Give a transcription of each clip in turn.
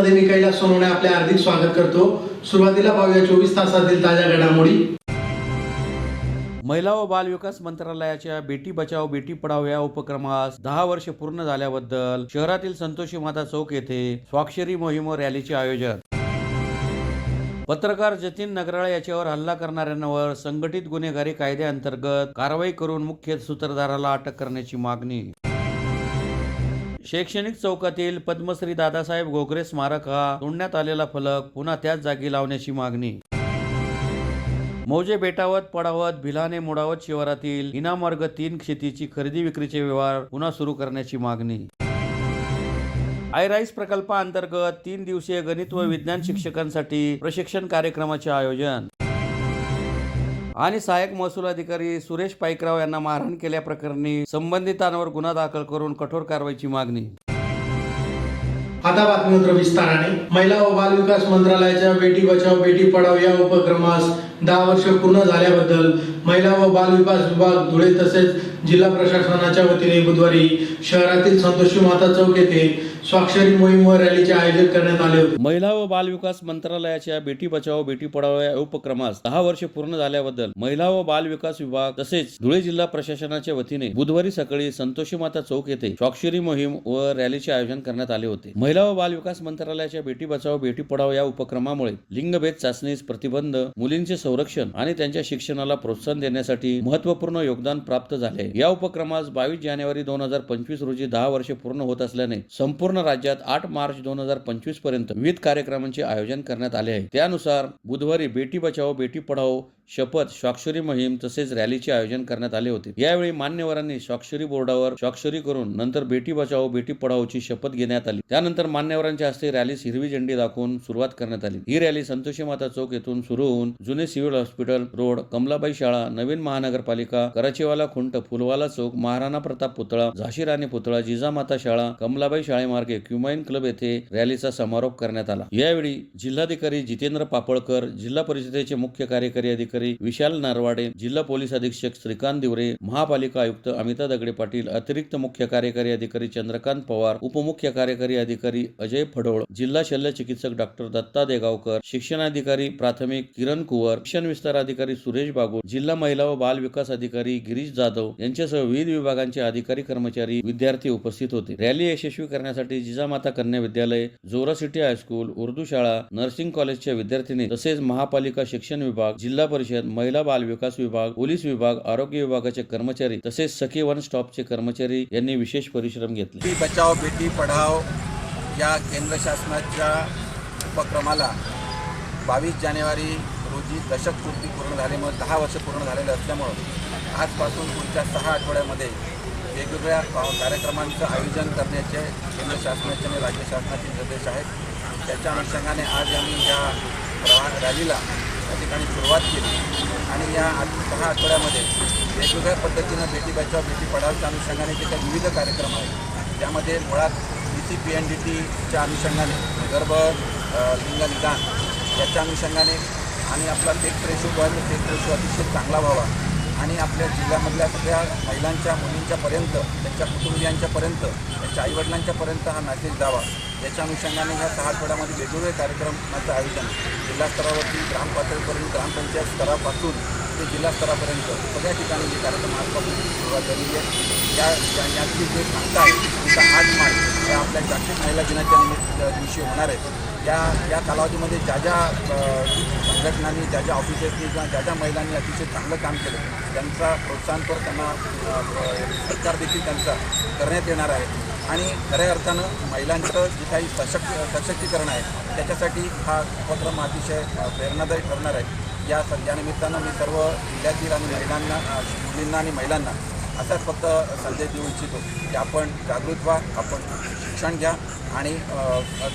प्रतिनिधी कैलास सोनवणे आपले हार्दिक स्वागत करतो। सुरुवातीला पाहूया 24 तासातील ताज्या घडामोडी। महिला व बाल विकास मंत्रालयाच्या बेटी बचाओ बेटी पढाओ या उपक्रमास 10 वर्ष पूर्ण झाल्याबद्दल शहरातील संतोषी माता चौक येथे स्वाक्षरी मोहीम व रॅलीचे आयोजन। पत्रकार जतीन नगराळे याच्यावर हल्ला करणाऱ्यांवर संघटित गुन्हेगारी कायद्याअंतर्गत कारवाई करून मुख्य सूत्रधाराला अटक करण्याची मागणी। शैक्षणिक चौकातील पद्मश्री दादासाहेब घोगरे स्मारक हा तोडण्यात आलेला फलक पुन्हा त्याच जागी लावण्याची मागणी। मौजे बेटावत पडावत भिलाने मोडावत शिवारातील इनामवर्ग 3 शेतीची खरेदी विक्रीचे व्यवहार पुन्हा सुरू करण्याची मागणी। आय राईस प्रकल्पाअंतर्गत 3 दिवसीय गणित व विज्ञान शिक्षकांसाठी प्रशिक्षण कार्यक्रमाचे आयोजन। आणि सहाय्यक महसूल अधिकारी सुरेश पाईकराव यांना मारहाण केल्याप्रकरणी संबंधितांवर गुन्हा दाखल करून कठोर कारवाईची मागणी। आता बातमीपत्र विस्ताराने। महिला व बाल विकास मंत्रालयाच्या बेटी बचाओ बेटी पढाओ या उपक्रमास 10 वर्ष पूर्ण झाल्याबद्दल महिला व बाल विकास विभाग धुळे तसेच जिल्हा प्रशासनाच्या वतीने बुधवारी शहरातील संतोषी माता चौक येथे स्वाक्षरी मोहीम व रॅलीचे आयोजन करण्यात आले होते। महिला व बाल विकास मंत्रालयाच्या बेटी बचाओ बेटी पढाओ या उपक्रमास 10 वर्ष पूर्ण झाल्याबद्दल महिला व बाल विकास विभाग तसेच धुळे जिल्हा प्रशासनाच्या वतीने बुधवारी सकाळी संतोषी माता चौक येथे स्वाक्षरी मोहीम व रॅलीचे आयोजन करण्यात आले होते। महिला व बाल विकास मंत्रालयाच्या बेटी बचाओ बेटी पढाओ या उपक्रमामुळे लिंगभेद चाचणीस प्रतिबंध, मुलींचे संरक्षण आणि त्यांच्या शिक्षणाला प्रोत्साहन देण्यासाठी महत्त्वपूर्ण योगदान प्राप्त झाले। या उपक्रमास 22 जानेवारी 2025 रोजी 10 वर्षे पूर्ण होत असल्याने संपूर्ण राज्यात 8 मार्च 2025 पर्यंत विविध कार्यक्रमांचे आयोजन करण्यात आले आहे। त्यानुसार बुधवारी बेटी बचाओ बेटी पढाओ शपथ स्वाक्षरी मोहीम तसेच रॅलीचे आयोजन करण्यात आले होते। यावेळी मान्यवरांनी स्वाक्षरी बोर्डावर स्वाक्षरी करून नंतर बेटी बचाओ बेटी पढाओची शपथ घेण्यात आली। त्यानंतर मान्यवरांच्या हस्ते रॅलीस हिरवी झेंडी दाखवून सुरुवात करण्यात आली। ही रॅली संतोषी माता चौक येथून सुरू होऊन जुने सिव्हिल हॉस्पिटल रोड, कमलाबाई शाळा, नवीन महानगरपालिका, कराचीवाला खुंट, फुलवाला चौक, महाराणा प्रताप पुतळा, झाशी राणी पुतळा, जिजामाता शाळा, कमलाबाई शाळेमार्गे क्युमाईन क्लब येथे रॅलीचा समारोप करण्यात आला। यावेळी जिल्हाधिकारी जितेंद्र पापळकर, जिल्हा परिषदेचे मुख्य कार्यकारी अधिकारी विशाल नरवाडे, जिल्हा पोलीस अधीक्षक श्रीकांत दिवरे, महापालिका आयुक्त अमिता दगडे पाटील, अतिरिक्त मुख्य कार्यकारी अधिकारी चंद्रकांत पवार, उपमुख्य कार्यकारी अधिकारी अजय फडोळ, जिल्हा शल्य चिकित्सक डॉक्टर दत्ता देगावकर, शिक्षणाधिकारी प्राथमिक किरण कुवर, शिक्षण विस्तार अधिकारी सुरेश बागू, जिल्हा महिला व बाल विकास अधिकारी गिरीश जाधव यांच्यासह विविध विभागांचे अधिकारी कर्मचारी विद्यार्थी उपस्थित होते। रॅली यशस्वी करण्यासाठी जिजामाता कन्या विद्यालय, जोरा सिटी हायस्कूल, उर्दू शाळा, नर्सिंग कॉलेजच्या विद्यार्थिनी तसेच महापालिका शिक्षण विभाग, जिल्हा परिषद, महिला बाल विकास विभाग, पोलीस विभाग, आरोग्य विभागाचे कर्मचारी तसेच सखी वन स्टॉपचे कर्मचारी यांनी विशेष परिश्रम घेतले। बेटी बचाओ बेटी पढाओ या केंद्र शासनाच्या उपक्रमाला 22 जानेवारी रोजी दशकपूर्ती पूर्ण झाल्यामुळे 10 वर्ष पूर्ण झालेले असल्यामुळे आजपासून पुढच्या 6 आठवड्यामध्ये वेगवेगळ्या कार्यक्रमांचं आयोजन करण्याचे केंद्र शासनाचे आणि राज्य शासनाचे निर्देश आहेत। त्याच्या अनुषंगाने आज आम्ही या रॅलीला या ठिकाणी सुरुवात केली आणि या 6 आठवड्यामध्ये वेगवेगळ्या पद्धतीनं बेटी बचाओ बेटी पढाओच्या अनुषंगाने जे काही विविध कार्यक्रम आहेत त्यामध्ये मुळात DCPNDTच्या अनुषंगाने गर्भ लिंग निदान याच्या अनुषंगाने आणि आपला सेक्स रेशो अतिशय चांगला व्हावा आणि आपल्या जिल्ह्यामधल्या सगळ्या महिलांच्या मुलींच्यापर्यंत, त्यांच्या कुटुंबियांच्यापर्यंत, त्यांच्या आईवडिलांच्यापर्यंत हा मेसेज जावा याच्या अनुषंगाने ह्या 6 आठवड्यामध्ये वेगवेगळे कार्यक्रमाचं आयोजन जिल्हा स्तरावरती ग्रामपातळीपर्यंत, ग्रामपंचायत स्तरापासून ते जिल्हा स्तरापर्यंत सगळ्या ठिकाणी हे कार्यक्रम आजपासून सुरुवात झालेली आहे। याची जे सांगता आहे तिचा 8 मार्च या आपल्या जागतिक महिला दिनाच्या दिवशी होणार आहे। या कालावधीमध्ये ज्या संघटनांनी, ज्या ऑफिसर्सनी किंवा ज्या महिलांनी अतिशय चांगलं काम केलं त्यांचा प्रोत्साहनपर त्यांना सरकार देखील त्यांचा करण्यात येणार आहे आणि खऱ्या अर्थानं महिलांचं जे काही सशक्तीकरण आहे त्याच्यासाठी हा उपक्रम अतिशय प्रेरणादायी ठरणार आहे। या निमित्तानं मी सर्व जिल्ह्यातील आणि महिलांना, मुलींना आणि महिलांना असाच फक्त संदेश देऊ इच्छितो की आपण जागृत व्हा, आपण शिक्षण घ्या आणि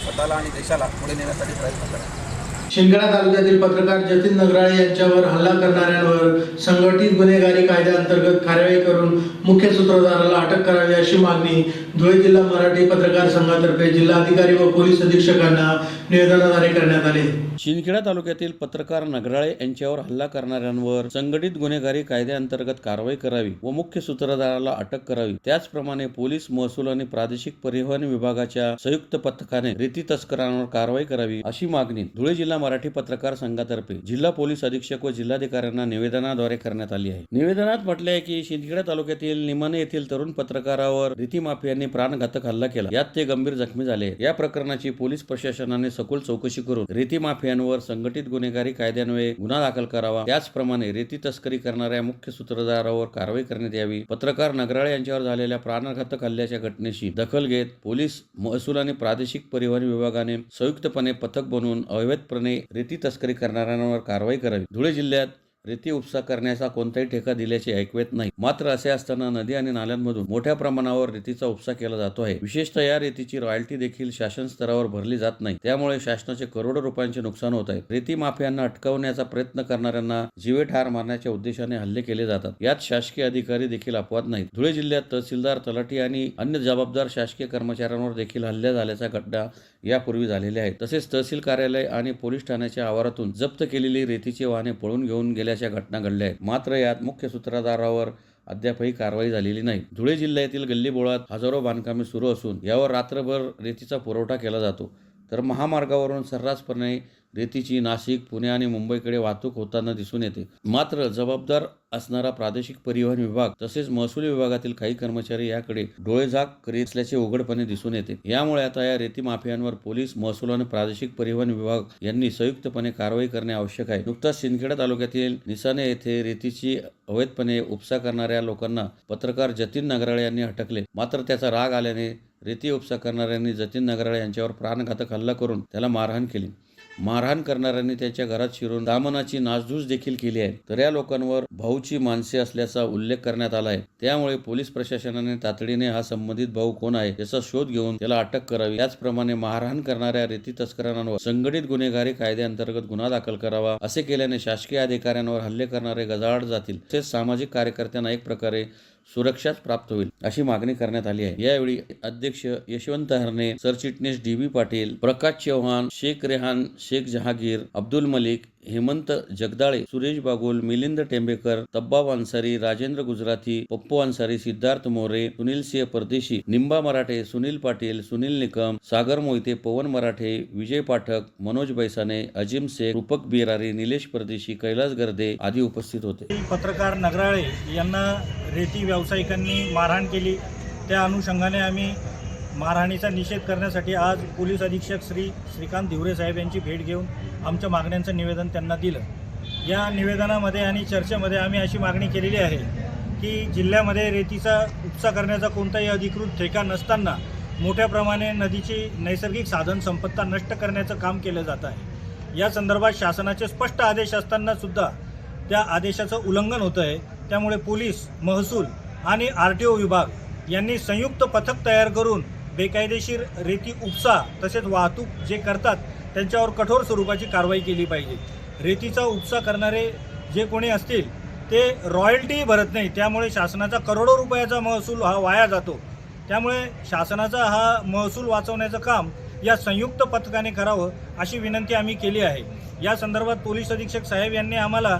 स्वतःला आणि देशाला पुढे नेण्यासाठी प्रयत्न करा। शिंदखेडा तालुक्यातील पत्रकार जतीन नगराळे यांच्यावर हल्ला करणाऱ्यांवर संघटित गुन्हेगारी कायद्याअंतर्गत कारवाई करून मुख्य सूत्रधाराला अटक करावी अशी मागणी धुळे जिल्हा मराठी पत्रकार संघातर्फे जिल्हाधिकारी व पोलीस अधीक्षकांना निवेदनाद्वारे करण्यात आले. शिंदखेडा तालुक्यातील पत्रकार नगराळे यांच्यावर हल्ला करणाऱ्यांवर संघटित गुन्हेगारी कायद्याअंतर्गत कारवाई करावी व मुख्य सूत्रधाराला अटक करावी. त्याचप्रमाणे पोलीस, महसूल आणि प्रादेशिक परिवहन विभागाच्या संयुक्त पथकाने रेती तस्करांवर कारवाई करावी अशी मागणी धुळे जिल्हा मराठी पत्रकार संघातर्फे जिल्हा पोलीस अधीक्षक व जिल्हाधिकाऱ्यांना निवेदनाद्वारे करण्यात आली आहे. निवेदनात म्हटले आहे की शिंदखेडा तालुक्यातील निमाणे येथील तरुण पत्रकारावर रेती माफियांनी प्राणघातक हल्ला केला. यात ते गंभीर जखमी झाले. या प्रकरणाची पोलीस प्रशासनाने सखोल चौकशी करून रेती माफियांवर संघटित गुन्हेगारी कायद्यान्वये गुन्हा दाखल करावा. त्याचप्रमाणे रेती तस्करी करणाऱ्या मुख्य सूत्रधारावर कारवाई करण्यात यावी. पत्रकार नगराळे यांच्यावर झालेल्या प्राणघातक हल्ल्याच्या घटनेची दखल घेत पोलीस, महसूल आणि प्रादेशिक परिवहन विभागाने संयुक्तपणे पथक बनवून अवैधपणे रेती तस्करी करणाऱ्यांवर कारवाई करावी. धुळे जिल्ह्यात रेती उपसा करण्याचा कोणताही ठेका दिल्याचे ऐकवेत नाही. मात्र असे असताना नदी आणि नाल्यांमधून मोठ्या प्रमाणावर रेतीचा उपसा केला जातो आहे. विशेषतः या रेतीची रॉयल्टी देखील शासन स्तरावर भरली जात नाही. त्यामुळे शासनाचे करोडो रुपयांचे नुकसान होत आहे. रेती माफियांना अटकावण्याचा प्रयत्न करणाऱ्यांना जीवे ठार मारण्याच्या उद्देशाने हल्ले केले जातात. यात शासकीय अधिकारी देखील अपवाद नाहीत. धुळे जिल्ह्यात तहसीलदार, तलाठी आणि अन्य जबाबदार शासकीय कर्मचाऱ्यांवर देखील हल्ले झाल्याच्या घटना यापूर्वी झालेल्या आहेत. तसेच तहसील कार्यालय आणि पोलीस ठाण्याच्या आवारातून जप्त केलेली रेतीची वाहने पळून घेऊन गेल्याच्या घटना घडल्या आहेत. मात्र यात मुख्य सूत्रधारावर अद्यापही कारवाई झालेली नाही. धुळे जिल्ह्यातील गल्लीबोळात हजारो बांधकामे सुरू असून यावर रात्रभर रेतीचा पुरवठा केला जातो. तर महामार्गावरून सर्रासपणे रेतीची नाशिक, पुणे आणि मुंबईकडे वाहतूक होताना दिसून येते. मात्र जबाबदार असणारा प्रादेशिक परिवहन विभाग तसेच महसूल विभागातील काही कर्मचारी याकडे डोळेझाक करीत असल्याचे उघडपणे दिसून येते. यामुळे आता या रेती माफियांवर पोलीस, महसूल आणि प्रादेशिक परिवहन विभाग यांनी संयुक्तपणे कारवाई करणे आवश्यक आहे. नुकताच शिंदखेडा तालुक्यातील निसाणे येथे रेतीची अवैधपणे उपसा करणाऱ्या लोकांना पत्रकार जतीन नगराळे यांनी अटकले. मात्र त्याचा राग आल्याने रेती उपसा करणाऱ्यांनी जतीन नगराळे यांच्यावर प्राणघातक हल्ला करून त्याला मारहाण केली. मारहाण करणाऱ्यांनी त्याच्या घरात शिरून दामनाची नासधूस देखील केली आहे. तर या लोकांवर भाऊची माणसे असल्याचा उल्लेख करण्यात आला आहे. त्यामुळे पोलीस प्रशासनाने तातडीने हा संबंधित भाऊ कोण आहे याचा शोध घेऊन त्याला अटक करावी. त्याचप्रमाणे मारहाण करणाऱ्या रेती तस्करांवर संघटित गुन्हेगारी कायद्याअंतर्गत गुन्हा दाखल करावा. असे केल्याने शासकीय अधिकाऱ्यांवर हल्ले करणारे गजाआड जातील. तसेच सामाजिक कार्यकर्त्यांना एक प्रकारे सुरक्षाच प्राप्त होईल अशी मागणी करण्यात आली आहे. यावेळी अध्यक्ष यशवंत हरणे, सरचिटणीस डी.बी. पाटील, प्रकाश चव्हाण, शेख रेहान, शेख जहागीर, अब्दुल मलिक, हेमंत जगदाळे, सुरेश बागुल, मिलिंद टेंबेकर, तब्बाब अन्सारी, राजेंद्र गुजराती, पप्पू अन्सारी, सिद्धार्थ मोरे, सुनील सिंह परदेशी, निंबा मराठे, सुनील पाटील, सुनील निकम, सागर मोहिते, पवन मराठे, विजय पाठक, मनोज बैसाने, अजिम शेख, रूपक बिरारी, निलेश परदेशी, कैलास गर्दे आदी उपस्थित होते. पत्रकार नगराळे यांना रेती व्यावसायिकांनी मारहाण केली. त्या अनुषंगाने आम्ही मारहाणीचा निषेध करण्यासाठी आज पोलीस अधीक्षक श्रीकांत धिवरे साहेब यांची भेट घेऊन आमच्या मागण्यांचं निवेदन त्यांना दिलं. या निवेदनामध्ये आणि चर्चेमध्ये आम्ही अशी मागणी केलेली आहे की जिल्ह्यामध्ये रेतीचा उपसा करण्याचा कोणताही अधिकृत ठेका नसताना मोठ्या प्रमाणे नदीची नैसर्गिक साधन संपत्ती नष्ट करण्याचं काम केलं जात आहे. या संदर्भात शासनाचे स्पष्ट आदेश असताना सुद्धा त्या आदेशाचं उल्लंघन होतं आहे. त्यामुळे पोलीस, महसूल आणि RTO विभाग यांनी संयुक्त पथक तयार करून बेकायदेशीर रेती उपसा तसेच वाहतूक जे करतात त्यांच्यावर कठोर स्वरूपाची कारवाई केली पाहिजे. रेतीचा उपसा करणारे जे कोणी असतील ते रॉयल्टी भरत नाही. त्यामुळे शासनाचा करोडो रुपयाचा महसूल हा वाया जातो. त्यामुळे शासनाचा हा महसूल वाचवण्याचं काम या संयुक्त पथकाने करावं अशी विनंती आम्ही केली आहे. या संदर्भात पोलीस अधीक्षक साहेब यांनी आम्हाला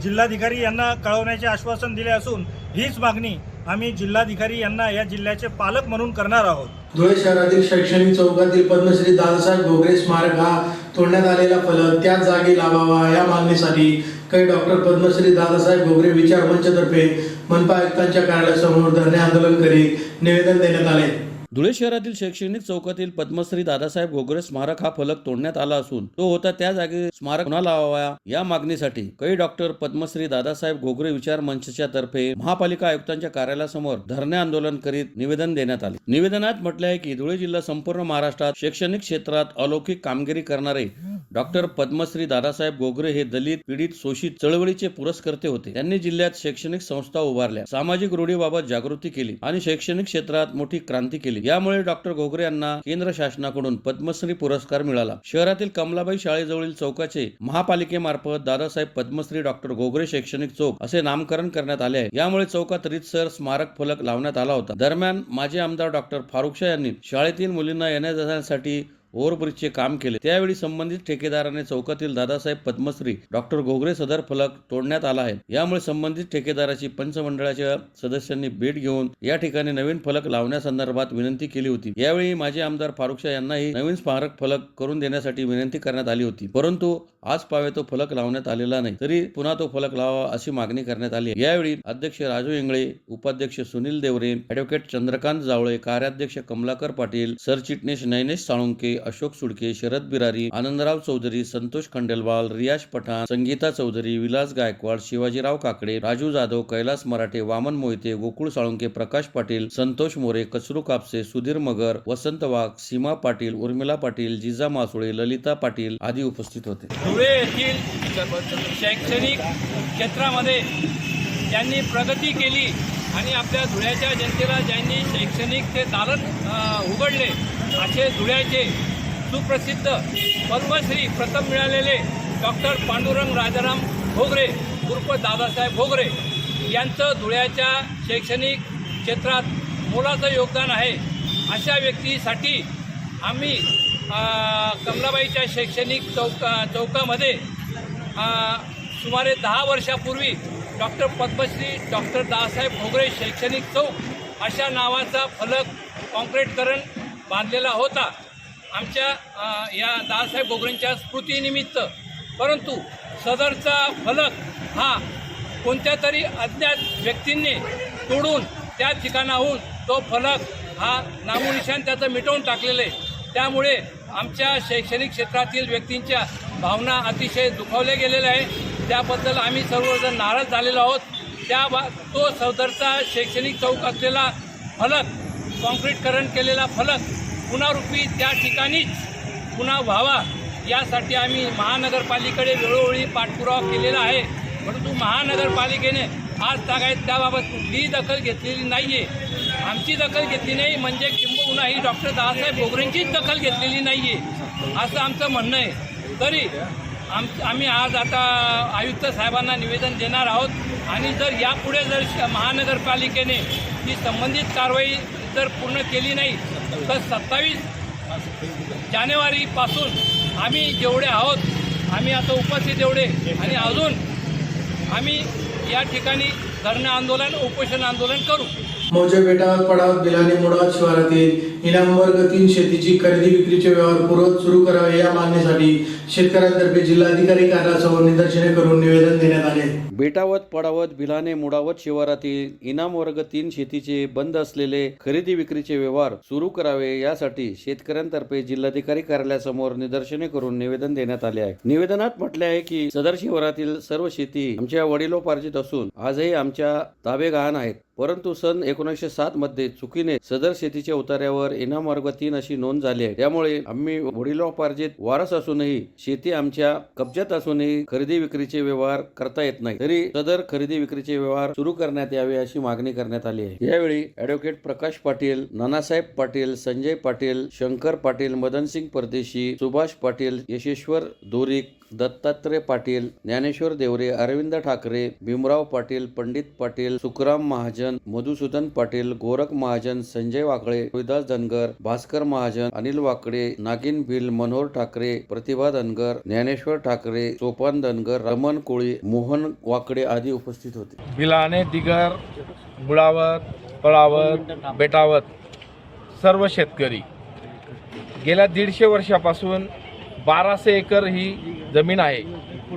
जिल्हाधिकारी यांना कळवण्याचे आश्वासन दिले असून हीच मागणी आम्ही जिल्हाधिकारी यांना या जिल्ह्याचे पालक म्हणून करणार आहोत. धुळे शहरातील शैक्षणिक चौकातील पद्मश्री दादासाहेब घोगरे स्मारक हा तोडण्यात आलेला फलक त्याच जागी लावावा या मागणीसाठी काही डॉक्टर पद्मश्री दादासाहेब घोगरे विचार मंचतर्फे मनपा आयुक्तांच्या कार्यालयासमोर धरणे आंदोलन करीत निवेदन देण्यात आले. धुळे शहरातील शैक्षणिक चौकातील पद्मश्री दादासाहेब घोगरे स्मारक हा फलक तोडण्यात आला असून तो होता त्या जागी स्मारक पुन्हा लावावा या मागणीसाठी काही डॉक्टर पद्मश्री दादासाहेब घोगरे विचार मंचच्या तर्फे महापालिका आयुक्तांच्या कार्यालयासमोर धरणे आंदोलन करीत निवेदन देण्यात आले. निवेदनात म्हटले आहे की धुळे जिल्हा संपूर्ण महाराष्ट्रात शैक्षणिक क्षेत्रात अलौकिक कामगिरी करणारे डॉक्टर पद्मश्री दादासाहेब गोगरे हे दलित पीडित शोषित चळवळीचे पुरस्कर्ते होते. त्यांनी जिल्ह्यात शैक्षणिक संस्था उभारल्या, सामाजिक रूढीबाबत जागृती केली आणि शैक्षणिक क्षेत्रात मोठी क्रांती केली. यामुळे डॉक्टर गोगरे यांना केंद्र शासनाकडून पद्मश्री पुरस्कार मिळाला. शहरातील कमलाबाई शाळेजवळील चौकाचे महापालिकेमार्फत दादासाहेब पद्मश्री डॉक्टर गोगरे शैक्षणिक चौक असे नामकरण करण्यात आले आहे. यामुळे चौकात रीतसर स्मारक फलक लावण्यात आला होता. दरम्यान माजी आमदार डॉक्टर फारुख शाह यांनी शाळेतील मुलींना येण्या-जाण्यासाठी ओव्हरब्रिजचे काम केले. त्यावेळी संबंधित ठेकेदाराने चौकातील दादासाहेब पद्मश्री डॉक्टर गोगरे सदर फलक तोडण्यात आला आहे. यामुळे संबंधित ठेकेदाराची पंचमंडळाच्या सदस्यांनी भेट घेऊन या ठिकाणी नवीन फलक लावण्यासंदर्भात विनंती केली होती. यावेळी माजी आमदार फारुख शाह यांनाही नवीन स्मारक फलक करून देण्यासाठी विनंती करण्यात आली होती, परंतु आज पावे तो फलक लावण्यात आलेला नाही. तरी पुन्हा तो फलक लावावा अशी मागणी करण्यात आली. यावेळी अध्यक्ष राजू इंगळे, उपाध्यक्ष सुनील देवरे, ॲडव्होकेट चंद्रकांत जावळे, कार्याध्यक्ष कमलाकर पाटील, सरचिटणीस नयनेश साळुंके, अशोक सुडके, शरद बिरारी, आनंदराव चौधरी, संतोष खंडेलवाल, रियाज पठाण, संगीता चौधरी, विलास गायकवाड, शिवाजीराव काकडे, राजू जाधव, कैलास मराठे, वामन मोहिते, गोकुळ साळुंके, प्रकाश पाटील, संतोष मोरे, कचरू कापसे, सुधीर मगर, वसंत वाघ, सीमा पाटील, उर्मिला पाटील, जिजा मासुळे, ललिता पाटील आदी उपस्थित होते. धुळे येथील शैक्षणिक क्षेत्रामध्ये ज्यांनी प्रगती केली आणि आपल्या धुळ्याच्या जनतेला ज्यांनी शैक्षणिकचे दालन उघडले असे धुळ्याचे सुप्रसिद्ध पद्मश्री प्रथम मिळालेले डॉक्टर पांडुरंग राजाराम घोगरे उर्फ दादासाहेब घोगरे यांचं धुळ्याच्या शैक्षणिक क्षेत्रात मोलाचं योगदान आहे. अशा व्यक्तीसाठी आम्ही कमलाबाईच्या शैक्षणिक चौकामध्ये सुमारे 10 वर्षापूर्वी डॉक्टर पद्मश्री डॉक्टर दादासाहेब घोगरे शैक्षणिक चौक अशा नावाचा फलक कॉन्क्रीटकरण बांधलेला होता आमच्या या दादासाहेब घोगरेंच्या स्मृतीनिमित्त. परंतु सदरचा फलक हा कोणत्या तरी अज्ञात व्यक्तींनी तोडून त्या ठिकाणाहून तो फलक हा नामोनिशाण त्याचं मिटवून टाकलेलं आहे. त्यामुळे आमच्या शैक्षणिक क्षेत्रातील व्यक्तींच्या भावना अतिशय दुखावल्या गेलेल्या आहे. त्याबद्दल आम्ही सर्वजण नाराज झालेलो आहोत. तो सदरचा शैक्षणिक चौक असलेला फलक कॉन्क्रीटकरण केलेला फलक पुनरुपी त्या ठिकाणीच पुन्हा व्हावा यासाठी आम्ही महानगरपालिकेकडे वेळोवेळी पाठपुरावा केलेला आहे. परंतु महानगरपालिकेने आज तागायत त्याबाबत कुठलीही दखल घेतलेली नाही आहे. आमची दखल घेतली नाही म्हणजे किंबहुना ही डॉक्टर दादासाहेब घोगरेंचीच दखल घेतलेली नाही आहे असं आमचं म्हणणं आहे. तरी आम्ही आज आता आयुक्त साहेबांना निवेदन देणार आहोत आणि जर यापुढे जर महानगरपालिकेने ही संबंधित कारवाई जर पूर्ण केली नाही तर 27 जानेवारीपासून आम्ही जेवढे आहोत आम्ही आता उपस्थित एवढे आणि अजून आम्ही या ठिकाणी धरणं आंदोलन उपोषण आंदोलन करू. मौजे बेटावत पडावत बिलाने मुळात शिवारातील इनाम वर्ग 3 शेतीची खरेदी विक्रीचे व्यवहार पूर्वत सुरू करावे या मागणीसाठी शेतकऱ्यांतर्फे जिल्हाधिकारी कार्यालयासमोर निदर्शने करून निवेदन देण्यात आले. बेटावत पडावत बिलाने मुडावत शिवारातील इनाम वर्ग 3 शेतीचे बंद असलेले खरेदी विक्रीचे व्यवहार सुरू करावे यासाठी शेतकऱ्यांतर्फे जिल्हाधिकारी कार्यालयासमोर निदर्शने करून निवेदन देण्यात आले आहे. निवेदनात म्हटले आहे की सदर शिवारातील सर्व शेती आमच्या वडिलोपार्जित असून आजही आमच्या ताबे गहाण आहेत. परंतु सन 1907 मध्ये चुकीने सदर शेतीच्या उतार्यावर इनाम वर्ग 3 अशी नोंद झाली आहे. त्यामुळे आम्ही वडिलोपार्जित वारस असूनही शेती आमच्या कब्जात असूनही खरेदी विक्रीचे व्यवहार करता येत नाही. तरी सदर खरेदी विक्रीचे व्यवहार सुरू करण्यात यावे अशी मागणी करण्यात आली आहे. यावेळी ॲडव्होकेट प्रकाश पाटील, नानासाहेब पाटील, संजय पाटील, शंकर पाटील, मदनसिंग परदेशी, सुभाष पाटील, यशेश्वर दोरिक, दत्तात्रय पाटील, ज्ञानेश्वर देवरे, अरविंद ठाकरे, भीमराव पाटील, पंडित पाटील, सुखराम महाजन, मधुसूदन पाटील, गोरख महाजन, संजय वाकळे, रोहिदास धनगर, भास्कर महाजन, अनिल वाकडे, नागिन भिल, मनोहर ठाकरे, प्रतिभा धनगर, ज्ञानेश्वर ठाकरे, सोपान धनगर, रमण कोळी, मोहन वाकडे आदी उपस्थित होते. बिलाने, दिगर, मुळावत, पळावत, बेटावत सर्व शेतकरी गेल्या 150 वर्षापासून 1200 एकर ही जमीन आहे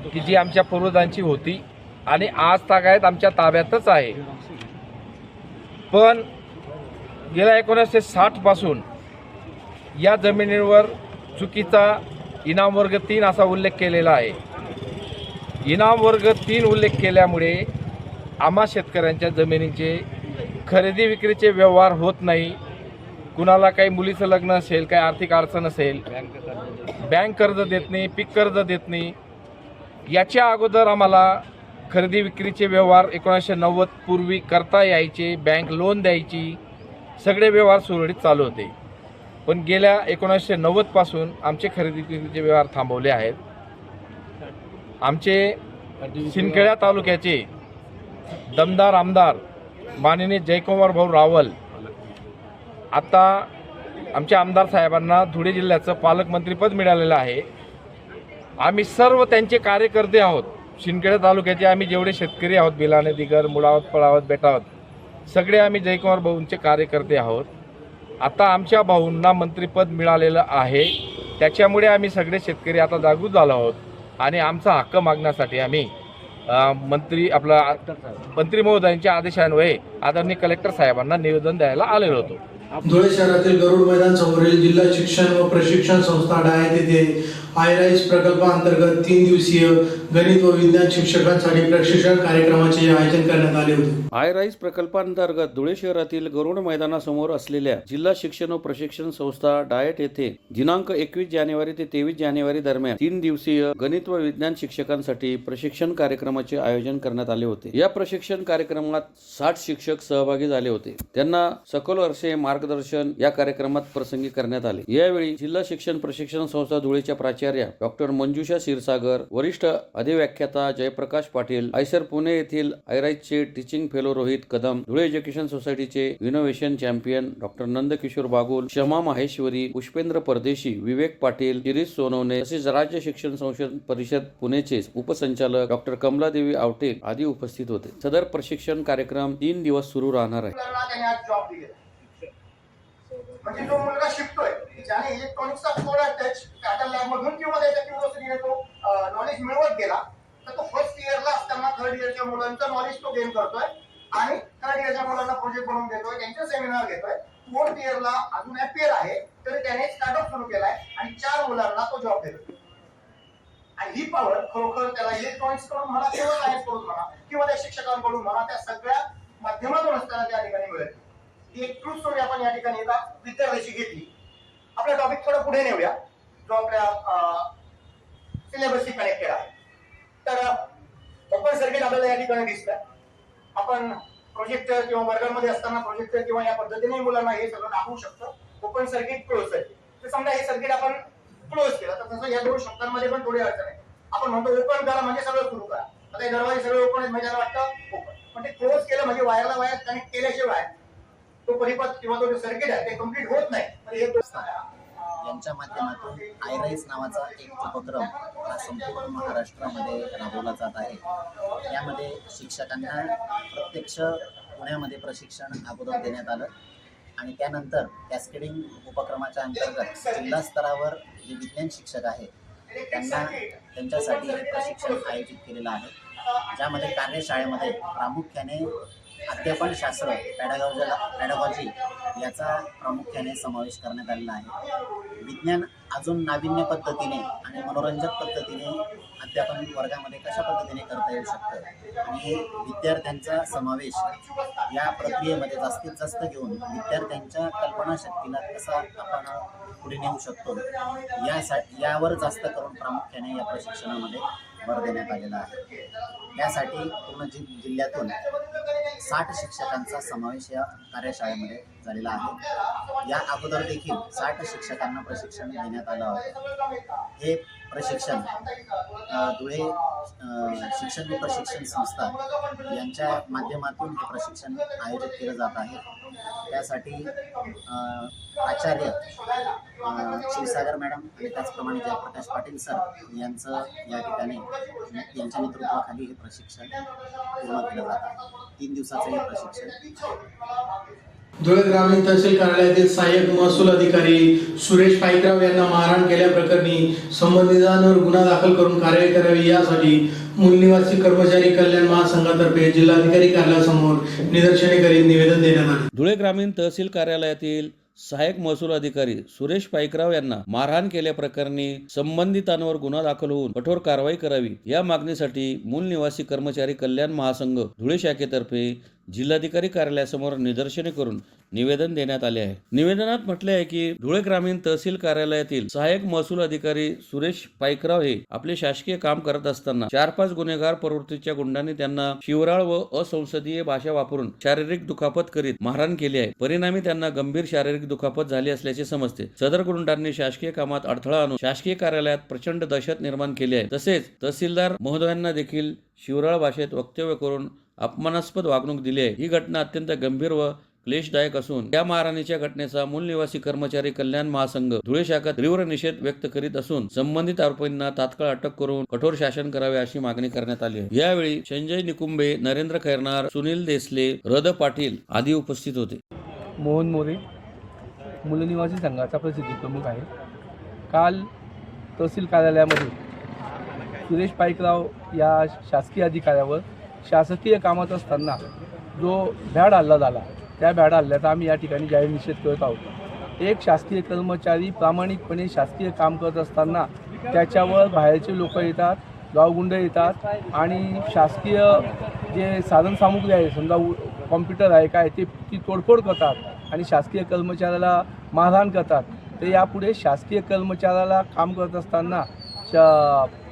की जी आमच्या पूर्वजांची होती आणि आज तागायत आमच्या ताब्यातच आहे. पण गेल्या 1960 पासून या जमिनीवर चुकीचा इनाम वर्ग 3 असा उल्लेख केलेला आहे. इनाम वर्ग 3 उल्लेख केल्यामुळे आम्हा शेतकऱ्यांच्या जमिनीचे खरेदी विक्रीचे व्यवहार होत नाही. कुणाला काही मुलीचं लग्न असेल, काही आर्थिक अडचण असेल, बँक कर्ज देत नाही, पीक कर्ज देत नाही. याच्या अगोदर आम्हाला खरेदी विक्रीचे व्यवहार 1990 पूर्वी करता यायचे, बँक लोन द्यायची, सगळे व्यवहार सुरळीत चालू होते. पण गेल्या 1990 पासून आमचे खरेदी विक्रीचे व्यवहार थांबवले आहेत. आमचे सिंदखेडा तालुक्याचे दमदार आमदार माननीय जयकुमार भाऊ रावल आता आमच्या आमदार साहेबांना धुळे जिल्ह्याचं पालकमंत्रीपद मिळालेलं आहे. आम्ही सर्व त्यांचे कार्यकर्ते आहोत. सिंदखेडा तालुक्याचे आम्ही जेवढे शेतकरी आहोत, बिलाणे, दिगर, मुळावत, पळावत, बेटावत, सगळे आम्ही जयकुमार भाऊंचे कार्यकर्ते आहोत. आता आमच्या भाऊंना मंत्रिपद मिळालेलं आहे. त्याच्यामुळे आम्ही सगळे शेतकरी आता जागृत झालो आहोत आणि आमचा हक्क मागण्यासाठी आम्ही मंत्री महोदयांच्या आदेशान्वये आदरणीय कलेक्टर साहेबांना निवेदन द्यायला आलेलो होतो. धुळे शहरातील गरुड मैदान समोरील जिल्हा शिक्षण व प्रशिक्षण संस्था डायट येथे आयराईज प्रकल्पाअंतर्गत 3 दिवसीय गणित व विज्ञान शिक्षकांसाठी प्रशिक्षण कार्यक्रमाचे आयोजन करण्यात आले होते. आयराईज प्रकल्पांतर्गत धुळे शहरातील गरुड मैदानासमोर असलेल्या जिल्हा शिक्षण व प्रशिक्षण संस्था डायट येथे दिनांक 21 जानेवारी ते 23 जानेवारी दरम्यान 3 दिवसीय गणित व विज्ञान शिक्षकांसाठी प्रशिक्षण कार्यक्रमाचे आयोजन करण्यात आले होते. या प्रशिक्षण कार्यक्रमात 60 शिक्षक सहभागी झाले होते. त्यांना सखोल असे मार्गदर्शन या कार्यक्रमात प्रसंगी करण्यात आले. यावेळी जिल्हा शिक्षण प्रशिक्षण संस्था धुळेच्या प्राचार्य डॉक्टर मंजुषा क्षीरसागर, वरिष्ठ अधिव्याख्याता जयप्रकाश पाटील, आयसर पुणे येथील आयराईजचे teaching fellow Rohit Kadam, Dhule education सोसायटीचे innovation champion doctor Nandkishor Bagul, Shama Maheshwari, Pushpendra Pardeshi, Vivek Patil, Shirish Sonawane तसेच राज्य शिक्षण संशोधन परिषद पुणेचे उपसंचालक डॉक्टर कमलादेवी आवटे आदी उपस्थित होते. सदर प्रशिक्षण कार्यक्रम 3 दिवस सुरू राहणार आहे. म्हणजे जो मुलगा शिकतोय ज्याने इलेक्ट्रॉनिक्सचा थोडा टच आता लॅब मधून किंवा त्याच्या क्युरिओसिटीने तो नॉलेज मिळवत गेला तर तो फर्स्ट इयरला असताना थर्ड इयरच्या मुलांचं नॉलेज तो गेन करतोय आणि थर्ड इयरच्या मुलांना प्रोजेक्ट बनवून देतोय, त्यांचे सेमिनार घेतोय. फोर्थ इयरला अजून अपियर आहे तर त्याने स्टार्टअप सुरू केलाय आणि 4 मुलांना तो जॉब देतोय. आणि ही पॉवर खरोखर त्याला इलेक्ट्रॉनिक्स कडून म्हणा किंवा सायन्स कडून म्हणा किंवा त्या शिक्षकांकडून म्हणा त्या सगळ्या माध्यमातून असताना त्या ठिकाणी मिळेल. ही एक ट्रू स्टोरी आपण या ठिकाणी एका विद्यार्थ्याची घेतली. आपला टॉपिक थोडा पुढे नेऊया जो आपल्या सिलेबसशी कनेक्टेड आहे. तर ओपन सर्किट आपल्याला या ठिकाणी दिसतं. आपण प्रोजेक्टर किंवा वर्गामध्ये असताना प्रोजेक्टर किंवा या पद्धतीने मुलांना हे सगळं दाखवू शकतो. Open circuit, close circuit. तर समजा हे सर्किट आपण क्लोज केलं तर तसं या 2 शब्दांमध्ये पण थोडी अडचण आहे. आपण म्हणतो ओपन करा म्हणजे सगळं सुरू करा. आता हे दरवाजे सगळे ओपन आहेत म्हणजे वाटतं ओपन, पण ते क्लोज केलं म्हणजे वायरला वायर कनेक्ट केल्याशिवाय तो परिपथ किंवा तो सर्किट आहे ते कंप्लीट होत नाही. यांच्या माध्यमातून आयराईज नावाचा एक उपक्रम हा संपूर्ण महाराष्ट्रामध्ये राबवला जात आहे. यामध्ये शिक्षकांना प्रत्यक्ष पुण्यामध्ये प्रशिक्षण अगोदर देण्यात आलं आणि त्यानंतर कॅस्केडिंग उपक्रमाच्या अंतर्गत जिल्हा स्तरावर जे विज्ञान शिक्षक आहेत त्यांना त्यांच्यासाठी प्रशिक्षण आयोजित केलेलं आहे. ज्यामध्ये कार्यशाळेमध्ये प्रामुख्याने अध्यापनशास्त्र, पॅडागॉजी याचा प्रामुख्याने समावेश करण्यात आलेला आहे. विज्ञान अजून नाविन्य पद्धतीने आणि मनोरंजक पद्धतीने अध्यापन वर्गामध्ये कशा पद्धतीने करता येऊ शकतं आणि विद्यार्थ्यांचा समावेश या प्रक्रियेमध्ये जास्तीत जास्त घेऊन विद्यार्थ्यांच्या कल्पनाशक्तीला कसा आपण पुढे नेऊ शकतो यावर जास्त करून प्रामुख्याने या प्रशिक्षणामध्ये भर देण्यात आलेला आहे. यासाठी पूर्ण जिल्ह्यातून 60 शिक्षकांचा समावेश या कार्यशाळेमध्ये झालेला आहे. या अगोदर देखील 60 शिक्षकांना प्रशिक्षण देण्यात आलं होतं. हे प्रशिक्षण धुळे शिक्षण व प्रशिक्षण संस्था यांच्या माध्यमातून हे प्रशिक्षण आयोजित केलं जात आहे. त्यासाठी आचार्य क्षीरसागर मॅडम आणि त्याचप्रमाणे जयप्रकाश पाटील सर यांचं या ठिकाणी यांच्या नेतृत्वाखाली हे प्रशिक्षण पूर्ण केलं जात आहे. 3 दिवसाचं हे प्रशिक्षण. धुळे ग्रामीण तहसील कार्यालयातील सहाय्यक महसूल अधिकारी सुरेश पाईकराव यांना मारहाण केल्याप्रकरणी संबंधितांवर गुन्हा दाखल करून कारवाई करावी यासाठी मूलनिवासी कर्मचारी कल्याण महासंघातर्फे जिल्हाधिकारी कार्यालयासमोर निदर्शने करीत निवेदन देण्यात आले. धुळे ग्रामीण तहसील कार्यालयातील सहाय्यक महसूल अधिकारी सुरेश पाईकराव यांना मारहाण केल्याप्रकरणी संबंधितांवर गुन्हा दाखल होऊन कठोर कारवाई करावी या मागणीसाठी मूल निवासी कर्मचारी कल्याण महासंघ धुळे शाखेतर्फे जिल्हाधिकारी कार्यालयासमोर निदर्शने करून निवेदन देण्यात आले आहे. निवेदनात म्हटले आहे की धुळे ग्रामीण तहसील कार्यालयातील सहाय्यक महसूल अधिकारी सुरेश पाईकराव हे आपले शासकीय काम करत असताना 4-5 गुन्हेगार प्रवृत्तीच्या गुंडांनी त्यांना शिवराळ व असंसदीय भाषा वापरून शारीरिक दुखापत करीत मारहाण केली आहे. परिणामी त्यांना गंभीर शारीरिक दुखापत झाली असल्याचे समजते. सदर गुंडांनी शासकीय कामात अडथळा आणून शासकीय कार्यालयात प्रचंड दहशत निर्माण केली आहे. तसेच तहसीलदार महोदयांना देखील शिवराळ भाषेत वक्तव्य करून अपमानास्पद वागणूक दिली आहे. ही घटना अत्यंत गंभीर व क्लेशदायक असून या मारहाणीच्या घटनेचा मूल निवासी कर्मचारी कल्याण महासंघ धुळे शाखा तीव्र निषेध व्यक्त करीत असून संबंधित आरोपींना तात्काळ अटक करून कठोर शासन करावे अशी मागणी करण्यात आली आहे. यावेळी संजय निकुंबे, नरेंद्र खैरनार, सुनील देसले, हृद पाटील आदी उपस्थित होते. मोहन मोरे मूलनिवासी संघाचा प्रसिद्धी प्रमुख आहे. काल तहसील कार्यालयामध्ये सुरेश पाईकराव या शासकीय अधिकाऱ्यावर शासकीय कामात असताना जो भ्याड हल्ला झाला, त्या भ्याड हल्ल्याचा आम्ही या ठिकाणी जाहीर निषेध करत आहोत. एक शासकीय कर्मचारी प्रामाणिकपणे शासकीय काम करत असताना त्याच्यावर बाहेरचे लोक येतात, गावगुंड येतात आणि शासकीय जे साधनसामुग्री आहे, समजा कॉम्प्युटर आहे काय, ती तोडफोड करतात आणि शासकीय कर्मचाऱ्याला मारहाण करतात. तर यापुढे शासकीय कर्मचाऱ्याला काम करत असताना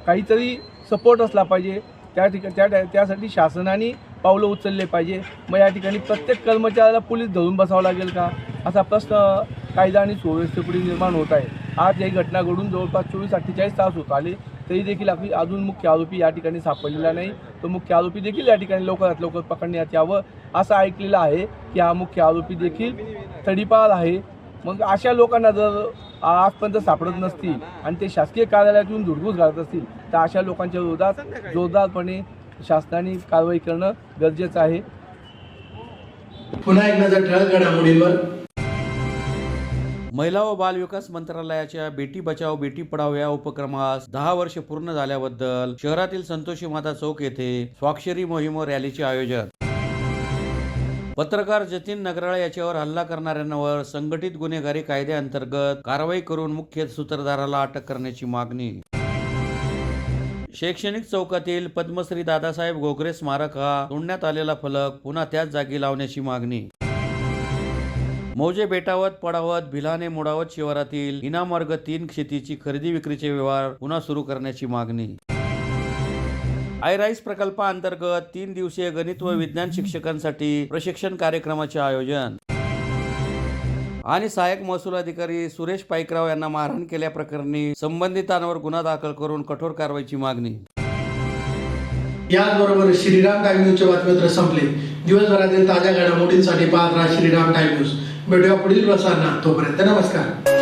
काहीतरी सपोर्ट असला पाहिजे. त्यासाठी शासनाने पावलं उचलले पाहिजे. मग या ठिकाणी प्रत्येक कर्मचाऱ्याला पोलीस धरून बसावं लागेल का, असा प्रश्न कायदा आणि सुव्यवस्थेपुढे निर्माण होत आहे. आज ही घटना घडून जवळपास 24-48 तास होत आले तरी देखील अजून मुख्य आरोपी या ठिकाणी सापडलेला नाही. तो मुख्य आरोपी देखील या ठिकाणी लवकरात लवकर पकडण्यात यावं असं ऐकलेलं आहे की हा मुख्य आरोपी देखील तडीपार आहे. मग अशा लोकांना जर आजपर्यंत सापडत नसतील आणि ते शासकीय कार्यालयातून धुडगूस घालत असतील तर अशा लोकांच्या विरोधात जोरदारपणे शासनाने कारवाई करणं गरजेचं आहे. पुन्हा एक नजर ठळक घडामोडींवर. महिला व बाल विकास मंत्रालयाच्या बेटी बचाव बेटी पढाओ या उपक्रमास 10 वर्ष पूर्ण झाल्याबद्दल शहरातील संतोषी माता चौक येथे स्वाक्षरी मोहीम व रॅलीचे आयोजन. पत्रकार जतीन नगराळे याच्यावर हल्ला करणाऱ्यांवर संघटित गुन्हेगारी कायद्याअंतर्गत कारवाई करून मुख्य सूत्रधाराला अटक करण्याची मागणी. शैक्षणिक चौकातील पद्मश्री दादासाहेब घोगरे स्मारक हा तोडण्यात आलेला फलक पुन्हा त्याच जागी लावण्याची मागणी. मौजे बेटावत पडावत भिलाने मोडावत शिवारातील इनामवर्ग 3 शेतीची खरेदी विक्रीचे व्यवहार पुन्हा सुरू करण्याची मागणी. आयराईस प्रकल्पाअंतर्गत 3 दिवसीय गणित व विज्ञान शिक्षकांसाठी प्रशिक्षण कार्यक्रमाचे आयोजन. आणि सहाय्यक महसूल अधिकारी सुरेश पाईकराव यांना मारहाण केल्याप्रकरणी संबंधितांवर गुन्हा दाखल करून कठोर कारवाईची मागणी. याचबरोबर श्रीराम टाइम न्यूजचे बातमीपत्र संपले. दिवसभरातील ताज्या घडामोडींसाठी पाहत राहा श्रीराम टाइम न्यूज. भेटूया पुढील प्रसारणात. तोपर्यंत नमस्कार.